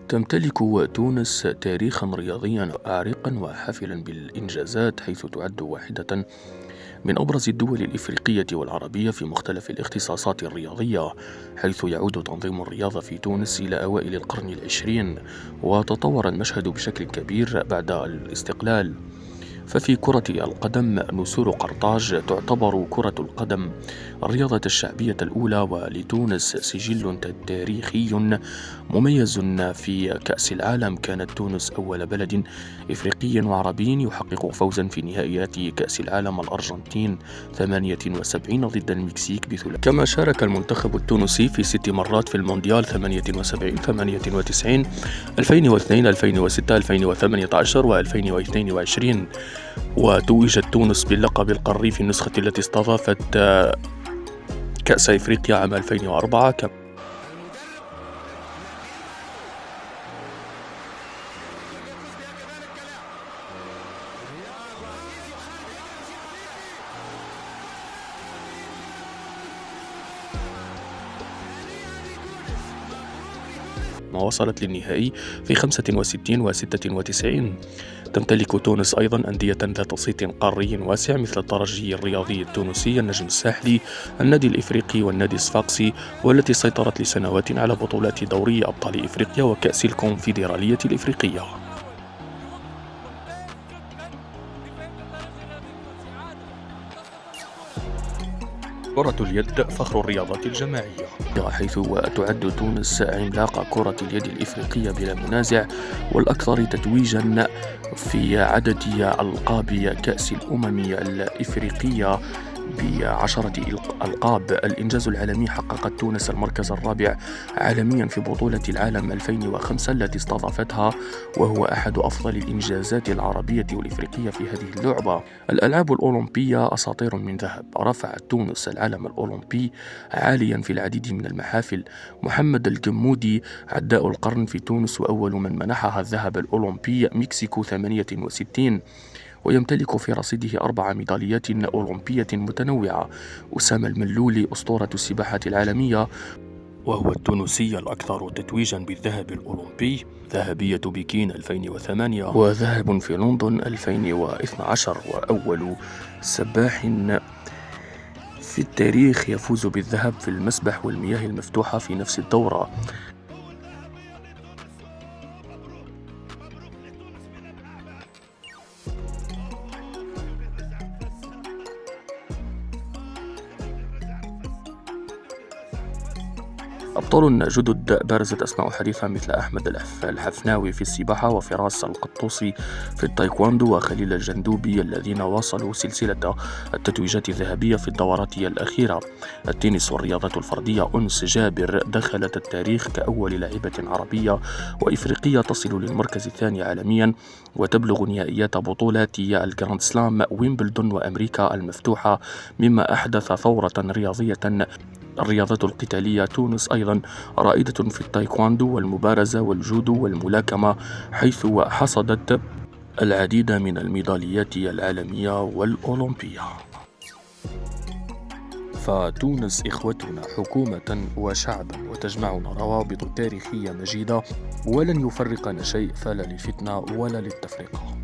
تمتلك تونس تاريخا رياضيا عريقا وحافلا بالإنجازات، حيث تعد واحدة من أبرز الدول الإفريقية والعربية في مختلف الاختصاصات الرياضية، حيث يعود تنظيم الرياضة في تونس إلى أوائل القرن العشرين، وتطور المشهد بشكل كبير بعد الاستقلال. ففي كرة القدم نسور قرطاج تعتبر كرة القدم الرياضة الشعبية الأولى، ولتونس سجل تاريخي مميز في كأس العالم. كانت تونس أول بلد إفريقي وعربي يحقق فوزا في نهائيات كأس العالم، الأرجنتين 78 ضد المكسيك بثلاث. كما شارك المنتخب التونسي في 6 مرات في المونديال 78 98 2002 2006 2018 و2022. وتوجت تونس باللقب القاري في النسخة التي استضافت كأس إفريقيا عام 2004. وصلت للنهائي في 65 و96. تمتلك تونس أيضا أندية ذات صيت قاري واسع، مثل الترجي الرياضي التونسي، النجم الساحلي، النادي الإفريقي والنادي الصفاقسي، والتي سيطرت لسنوات على بطولات دوري أبطال إفريقيا وكأس الكونفدرالية الإفريقية. كرة اليد فخر الرياضات الجماعية، حيث تعد تونس عملاق كرة اليد الإفريقية بلا منازع، والأكثر تتويجا في عدد ألقاب كأس الأمم الإفريقية ب10 ألقاب. الإنجاز العالمي: حققت تونس المركز الرابع عالميا في بطولة العالم 2005 التي استضافتها، وهو أحد أفضل الإنجازات العربية والإفريقية في هذه اللعبة. الألعاب الأولمبية أساطير من ذهب، رفعت تونس العلم الأولمبي عاليا في العديد من المحافل. محمد الجمودي عداء القرن في تونس، وأول من منحها الذهب الأولمبي مكسيكو 68. ويمتلك في رصيده 4 ميداليات أولمبية متنوعة. أسامة الملولي أسطورة السباحة العالمية، وهو التونسي الأكثر تتويجا بالذهب الأولمبي، ذهبية بكين 2008 وذهب في لندن 2012، وأول سباح في التاريخ يفوز بالذهب في المسبح والمياه المفتوحة في نفس الدورة. أبطال جدد بارزت أسماء حديثة مثل أحمد الحفناوي في السباحة، وفراس القطوسي في التايكواندو، وخليل الجندوبي، الذين واصلوا سلسلة التتويجات الذهبية في الدورات الأخيرة. التنس والرياضة الفردية: أنس جابر دخلت التاريخ كأول لاعبة عربية وإفريقية تصل للمركز الثاني عالميا، وتبلغ نهائيات بطولات الجراند سلام، ويمبلدون، وأمريكا المفتوحة، مما أحدث ثورة رياضية. الرياضات القتالية: تونس أيضا رائدة في التايكواندو والمبارزة والجودو والملاكمة، حيث حصدت العديد من الميداليات العالمية والأولمبية. فتونس إخوتنا، حكومة وشعبا، وتجمعنا روابط تاريخية مجيدة، ولن يفرقنا شيء، فلا للفتنة ولا للتفرقة.